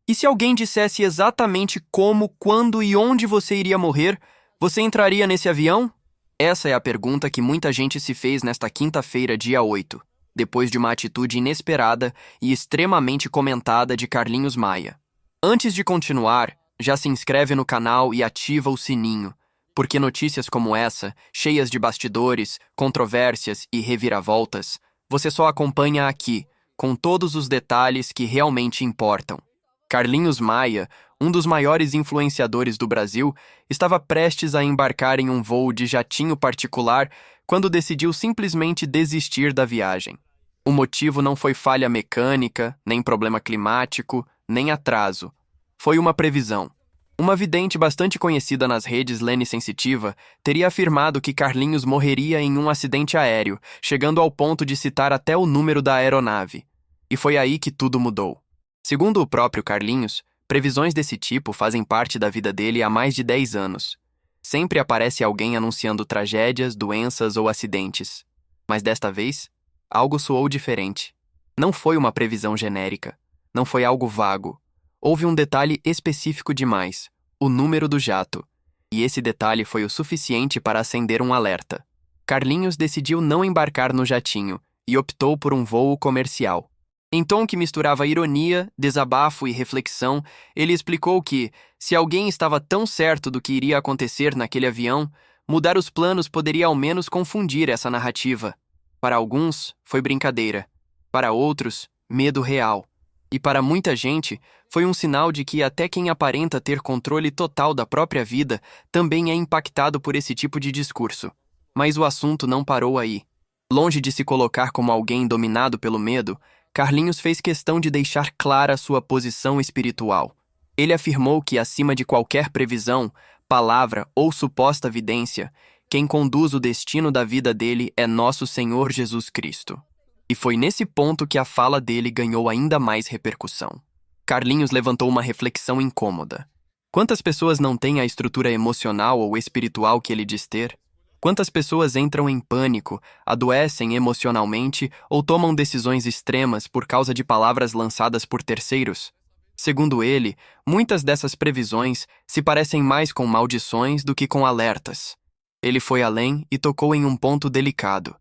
E se alguém dissesse exatamente como, quando e onde você iria morrer, você entraria nesse avião? Essa é a pergunta que muita gente se fez nesta quinta-feira, dia 8, depois de uma atitude inesperada e extremamente comentada de Carlinhos Maia. Antes de continuar, já se inscreve no canal e ativa o sininho, porque notícias como essa, cheias de bastidores, controvérsias e reviravoltas, você só acompanha aqui, com todos os detalhes que realmente importam. Carlinhos Maia, um dos maiores influenciadores do Brasil, estava prestes a embarcar em um voo de jatinho particular quando decidiu simplesmente desistir da viagem. O motivo não foi falha mecânica, nem problema climático, nem atraso. Foi uma previsão. Uma vidente bastante conhecida nas redes Lene Sensitiva teria afirmado que Carlinhos morreria em um acidente aéreo, chegando ao ponto de citar até o número da aeronave. E foi aí que tudo mudou. Segundo o próprio Carlinhos, previsões desse tipo fazem parte da vida dele há mais de 10 anos. Sempre aparece alguém anunciando tragédias, doenças ou acidentes. Mas desta vez, algo soou diferente. Não foi uma previsão genérica. Não foi algo vago. Houve um detalhe específico demais: o número do jato. E esse detalhe foi o suficiente para acender um alerta. Carlinhos decidiu não embarcar no jatinho e optou por um voo comercial. Em tom que misturava ironia, desabafo e reflexão, ele explicou que, se alguém estava tão certo do que iria acontecer naquele avião, mudar os planos poderia ao menos confundir essa narrativa. Para alguns, foi brincadeira. Para outros, medo real. E para muita gente, foi um sinal de que até quem aparenta ter controle total da própria vida também é impactado por esse tipo de discurso. Mas o assunto não parou aí. Longe de se colocar como alguém dominado pelo medo, Carlinhos fez questão de deixar clara sua posição espiritual. Ele afirmou que, acima de qualquer previsão, palavra ou suposta vidência, quem conduz o destino da vida dele é nosso Senhor Jesus Cristo. E foi nesse ponto que a fala dele ganhou ainda mais repercussão. Carlinhos levantou uma reflexão incômoda. Quantas pessoas não têm a estrutura emocional ou espiritual que ele diz ter? Quantas pessoas entram em pânico, adoecem emocionalmente ou tomam decisões extremas por causa de palavras lançadas por terceiros? Segundo ele, muitas dessas previsões se parecem mais com maldições do que com alertas. Ele foi além e tocou em um ponto delicado.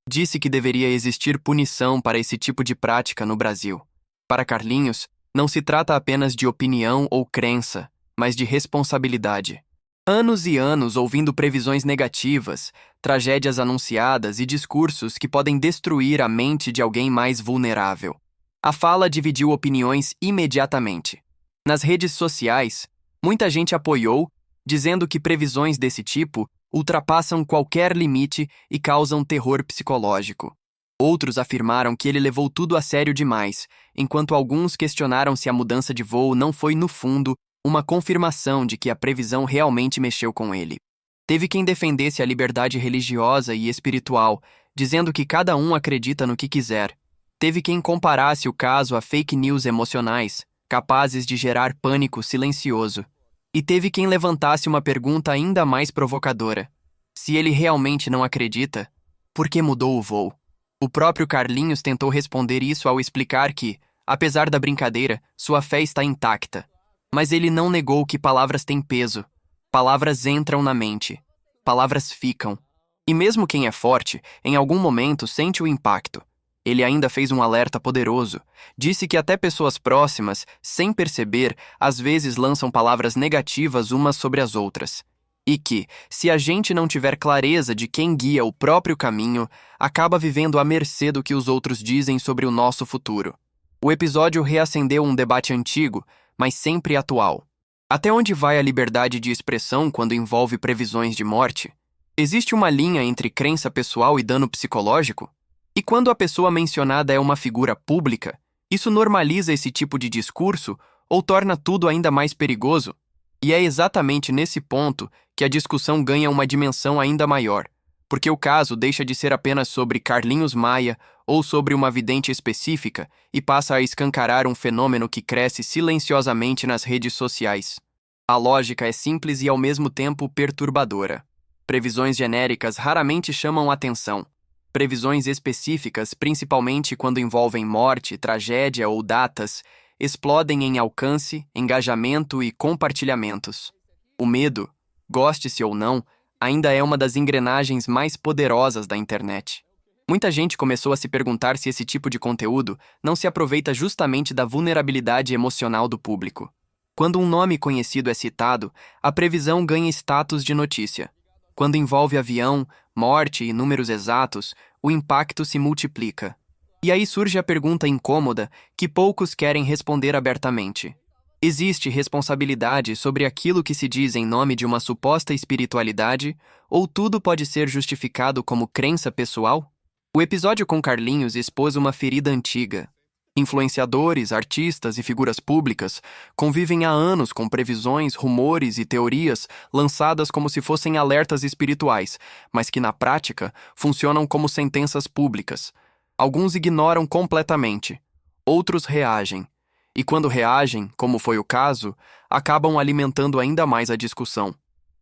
Disse que deveria existir punição para esse tipo de prática no Brasil. Para Carlinhos, não se trata apenas de opinião ou crença, mas de responsabilidade. Anos e anos ouvindo previsões negativas, tragédias anunciadas e discursos que podem destruir a mente de alguém mais vulnerável. A fala dividiu opiniões imediatamente. Nas redes sociais, muita gente apoiou, dizendo que previsões desse tipo ultrapassam qualquer limite e causam terror psicológico. Outros afirmaram que ele levou tudo a sério demais, enquanto alguns questionaram se a mudança de voo não foi, no fundo, uma confirmação de que a previsão realmente mexeu com ele. Teve quem defendesse a liberdade religiosa e espiritual, dizendo que cada um acredita no que quiser. Teve quem comparasse o caso a fake news emocionais, capazes de gerar pânico silencioso. E teve quem levantasse uma pergunta ainda mais provocadora. Se ele realmente não acredita, por que mudou o voo? O próprio Carlinhos tentou responder isso ao explicar que, apesar da brincadeira, sua fé está intacta. Mas ele não negou que palavras têm peso. Palavras entram na mente. Palavras ficam. E mesmo quem é forte, em algum momento sente o impacto. Ele ainda fez um alerta poderoso. Disse que até pessoas próximas, sem perceber, às vezes lançam palavras negativas umas sobre as outras. E que, se a gente não tiver clareza de quem guia o próprio caminho, acaba vivendo à mercê do que os outros dizem sobre o nosso futuro. O episódio reacendeu um debate antigo, mas sempre atual. Até onde vai a liberdade de expressão quando envolve previsões de morte? Existe uma linha entre crença pessoal e dano psicológico? E quando a pessoa mencionada é uma figura pública, isso normaliza esse tipo de discurso ou torna tudo ainda mais perigoso? E é exatamente nesse ponto que a discussão ganha uma dimensão ainda maior, porque o caso deixa de ser apenas sobre Carlinhos Maia ou sobre uma vidente específica e passa a escancarar um fenômeno que cresce silenciosamente nas redes sociais. A lógica é simples e ao mesmo tempo perturbadora. Previsões genéricas raramente chamam atenção. Previsões específicas, principalmente quando envolvem morte, tragédia ou datas, explodem em alcance, engajamento e compartilhamentos. O medo, goste-se ou não, ainda é uma das engrenagens mais poderosas da internet. Muita gente começou a se perguntar se esse tipo de conteúdo não se aproveita justamente da vulnerabilidade emocional do público. Quando um nome conhecido é citado, a previsão ganha status de notícia. Quando envolve avião, morte e números exatos, o impacto se multiplica. E aí surge a pergunta incômoda que poucos querem responder abertamente. Existe responsabilidade sobre aquilo que se diz em nome de uma suposta espiritualidade, ou tudo pode ser justificado como crença pessoal? O episódio com Carlinhos expôs uma ferida antiga. Influenciadores, artistas e figuras públicas convivem há anos com previsões, rumores e teorias lançadas como se fossem alertas espirituais, mas que na prática funcionam como sentenças públicas. Alguns ignoram completamente, outros reagem. E quando reagem, como foi o caso, acabam alimentando ainda mais a discussão.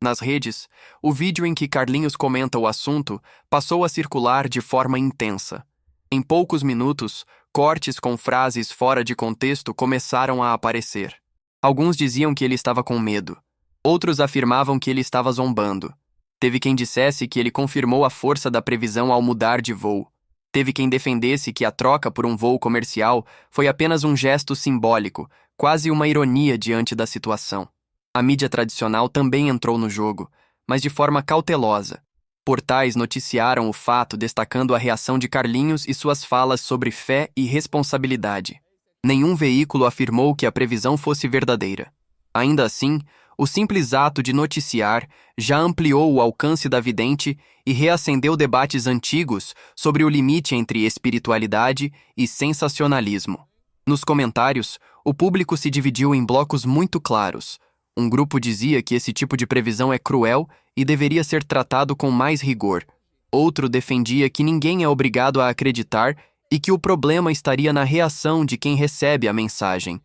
Nas redes, o vídeo em que Carlinhos comenta o assunto passou a circular de forma intensa. Em poucos minutos, cortes com frases fora de contexto começaram a aparecer. Alguns diziam que ele estava com medo. Outros afirmavam que ele estava zombando. Teve quem dissesse que ele confirmou a força da previsão ao mudar de voo. Teve quem defendesse que a troca por um voo comercial foi apenas um gesto simbólico, quase uma ironia diante da situação. A mídia tradicional também entrou no jogo, mas de forma cautelosa. Portais noticiaram o fato destacando a reação de Carlinhos e suas falas sobre fé e responsabilidade. Nenhum veículo afirmou que a previsão fosse verdadeira. Ainda assim, o simples ato de noticiar já ampliou o alcance da vidente e reacendeu debates antigos sobre o limite entre espiritualidade e sensacionalismo. Nos comentários, o público se dividiu em blocos muito claros. Um grupo dizia que esse tipo de previsão é cruel e deveria ser tratado com mais rigor. Outro defendia que ninguém é obrigado a acreditar e que o problema estaria na reação de quem recebe a mensagem.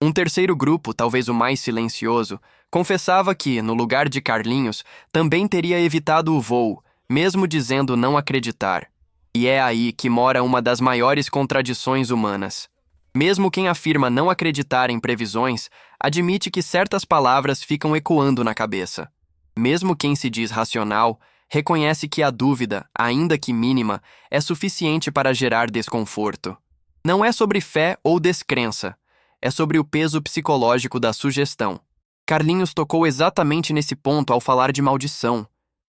Um terceiro grupo, talvez o mais silencioso, confessava que, no lugar de Carlinhos, também teria evitado o voo, mesmo dizendo não acreditar. E é aí que mora uma das maiores contradições humanas. Mesmo quem afirma não acreditar em previsões, admite que certas palavras ficam ecoando na cabeça. Mesmo quem se diz racional, reconhece que a dúvida, ainda que mínima, é suficiente para gerar desconforto. Não é sobre fé ou descrença, é sobre o peso psicológico da sugestão. Carlinhos tocou exatamente nesse ponto ao falar de maldição,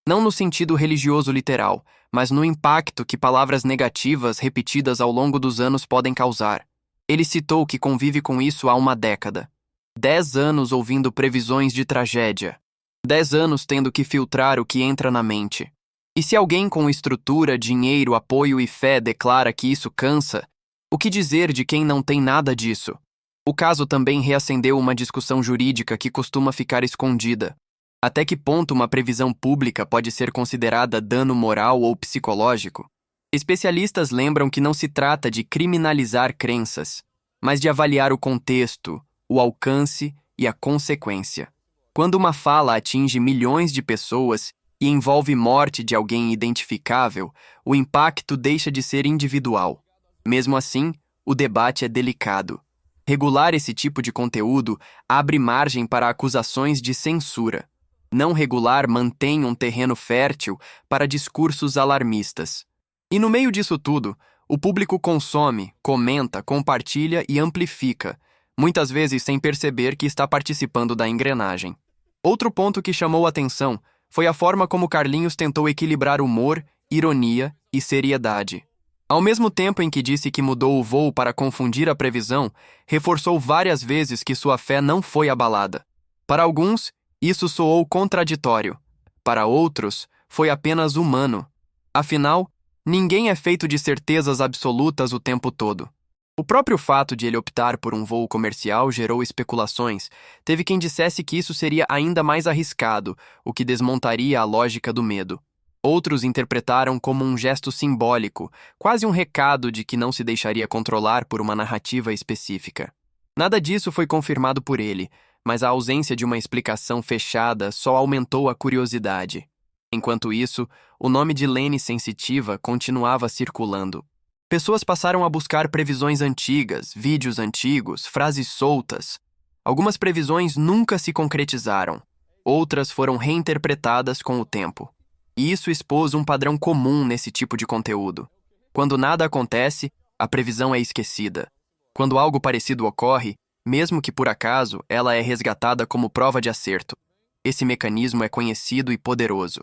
não no sentido religioso literal, mas no impacto que palavras negativas repetidas ao longo dos anos podem causar. Ele citou que convive com isso há uma década. 10 anos ouvindo previsões de tragédia. 10 anos tendo que filtrar o que entra na mente. E se alguém com estrutura, dinheiro, apoio e fé declara que isso cansa, o que dizer de quem não tem nada disso? O caso também reacendeu uma discussão jurídica que costuma ficar escondida. Até que ponto uma previsão pública pode ser considerada dano moral ou psicológico? Especialistas lembram que não se trata de criminalizar crenças, mas de avaliar o contexto, o alcance e a consequência. Quando uma fala atinge milhões de pessoas e envolve morte de alguém identificável, o impacto deixa de ser individual. Mesmo assim, o debate é delicado. Regular esse tipo de conteúdo abre margem para acusações de censura. Não regular mantém um terreno fértil para discursos alarmistas. E no meio disso tudo, o público consome, comenta, compartilha e amplifica, muitas vezes sem perceber que está participando da engrenagem. Outro ponto que chamou atenção foi a forma como Carlinhos tentou equilibrar humor, ironia e seriedade. Ao mesmo tempo em que disse que mudou o voo para confundir a previsão, reforçou várias vezes que sua fé não foi abalada. Para alguns, isso soou contraditório. Para outros, foi apenas humano. Afinal, ninguém é feito de certezas absolutas o tempo todo. O próprio fato de ele optar por um voo comercial gerou especulações. Teve quem dissesse que isso seria ainda mais arriscado, o que desmontaria a lógica do medo. Outros interpretaram como um gesto simbólico, quase um recado de que não se deixaria controlar por uma narrativa específica. Nada disso foi confirmado por ele, mas a ausência de uma explicação fechada só aumentou a curiosidade. Enquanto isso, o nome de Lene Sensitiva continuava circulando. Pessoas passaram a buscar previsões antigas, vídeos antigos, frases soltas. Algumas previsões nunca se concretizaram, outras foram reinterpretadas com o tempo. E isso expôs um padrão comum nesse tipo de conteúdo. Quando nada acontece, a previsão é esquecida. Quando algo parecido ocorre, mesmo que por acaso, ela é resgatada como prova de acerto. Esse mecanismo é conhecido e poderoso.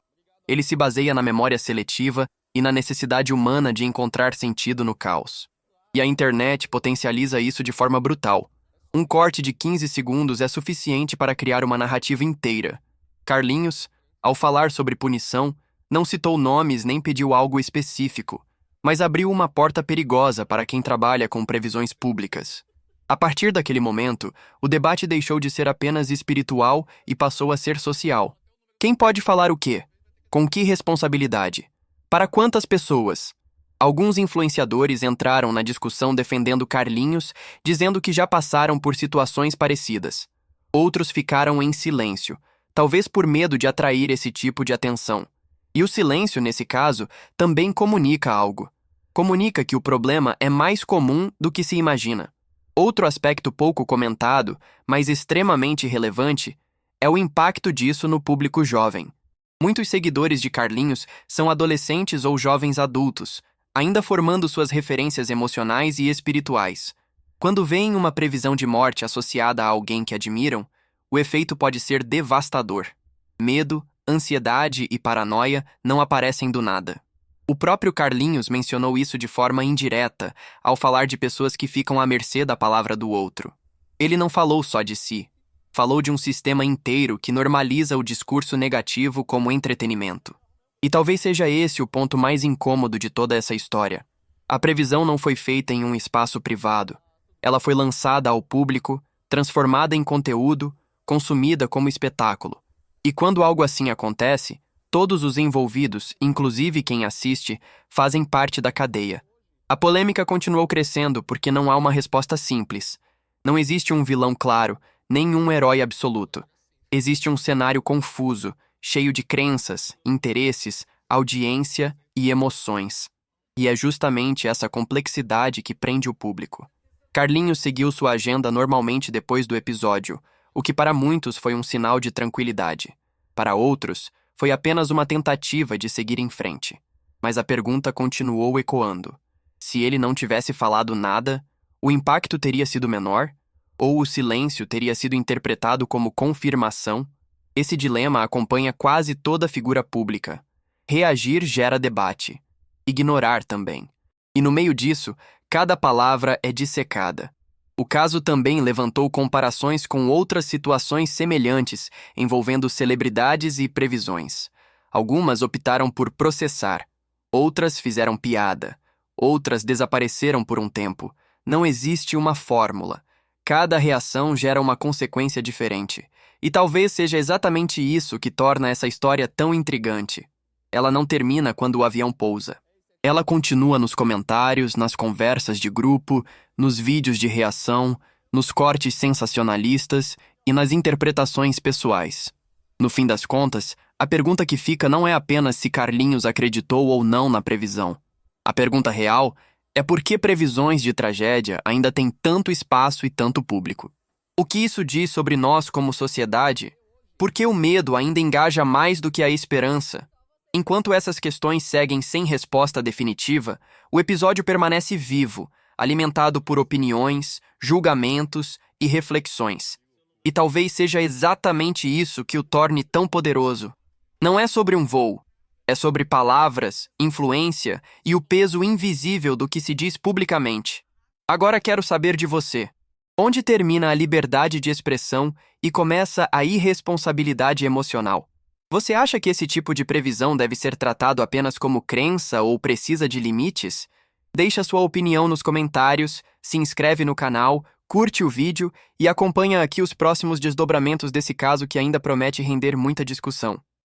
Ele se baseia na memória seletiva e na necessidade humana de encontrar sentido no caos. E a internet potencializa isso de forma brutal. Um corte de 15 segundos é suficiente para criar uma narrativa inteira. Carlinhos, ao falar sobre punição, não citou nomes nem pediu algo específico, mas abriu uma porta perigosa para quem trabalha com previsões públicas. A partir daquele momento, o debate deixou de ser apenas espiritual e passou a ser social. Quem pode falar o quê? Com que responsabilidade? Para quantas pessoas? Alguns influenciadores entraram na discussão defendendo Carlinhos, dizendo que já passaram por situações parecidas. Outros ficaram em silêncio, talvez por medo de atrair esse tipo de atenção. E o silêncio, nesse caso, também comunica algo. Comunica que o problema é mais comum do que se imagina. Outro aspecto pouco comentado, mas extremamente relevante, é o impacto disso no público jovem. Muitos seguidores de Carlinhos são adolescentes ou jovens adultos, ainda formando suas referências emocionais e espirituais. Quando veem uma previsão de morte associada a alguém que admiram, o efeito pode ser devastador. Medo, ansiedade e paranoia não aparecem do nada. O próprio Carlinhos mencionou isso de forma indireta, ao falar de pessoas que ficam à mercê da palavra do outro. Ele não falou só de si. Falou de um sistema inteiro que normaliza o discurso negativo como entretenimento. E talvez seja esse o ponto mais incômodo de toda essa história. A previsão não foi feita em um espaço privado. Ela foi lançada ao público, transformada em conteúdo, consumida como espetáculo. E quando algo assim acontece, todos os envolvidos, inclusive quem assiste, fazem parte da cadeia. A polêmica continuou crescendo porque não há uma resposta simples. Não existe um vilão claro, nem um herói absoluto. Existe um cenário confuso, cheio de crenças, interesses, audiência e emoções. E é justamente essa complexidade que prende o público. Carlinhos seguiu sua agenda normalmente depois do episódio, o que para muitos foi um sinal de tranquilidade. Para outros, foi apenas uma tentativa de seguir em frente. Mas a pergunta continuou ecoando. Se ele não tivesse falado nada, o impacto teria sido menor? Ou o silêncio teria sido interpretado como confirmação? Esse dilema acompanha quase toda figura pública. Reagir gera debate. Ignorar também. E no meio disso, cada palavra é dissecada. O caso também levantou comparações com outras situações semelhantes envolvendo celebridades e previsões. Algumas optaram por processar, outras fizeram piada, outras desapareceram por um tempo. Não existe uma fórmula. Cada reação gera uma consequência diferente. E talvez seja exatamente isso que torna essa história tão intrigante. Ela não termina quando o avião pousa. Ela continua nos comentários, nas conversas de grupo, nos vídeos de reação, nos cortes sensacionalistas e nas interpretações pessoais. No fim das contas, a pergunta que fica não é apenas se Carlinhos acreditou ou não na previsão. A pergunta real é por que previsões de tragédia ainda têm tanto espaço e tanto público. O que isso diz sobre nós como sociedade? Por que o medo ainda engaja mais do que a esperança? Enquanto essas questões seguem sem resposta definitiva, o episódio permanece vivo, alimentado por opiniões, julgamentos e reflexões. E talvez seja exatamente isso que o torne tão poderoso. Não é sobre um voo, é sobre palavras, influência e o peso invisível do que se diz publicamente. Agora quero saber de você. Onde termina a liberdade de expressão e começa a irresponsabilidade emocional? Você acha que esse tipo de previsão deve ser tratado apenas como crença ou precisa de limites? Deixa sua opinião nos comentários, se inscreve no canal, curte o vídeo e acompanha aqui os próximos desdobramentos desse caso que ainda promete render muita discussão.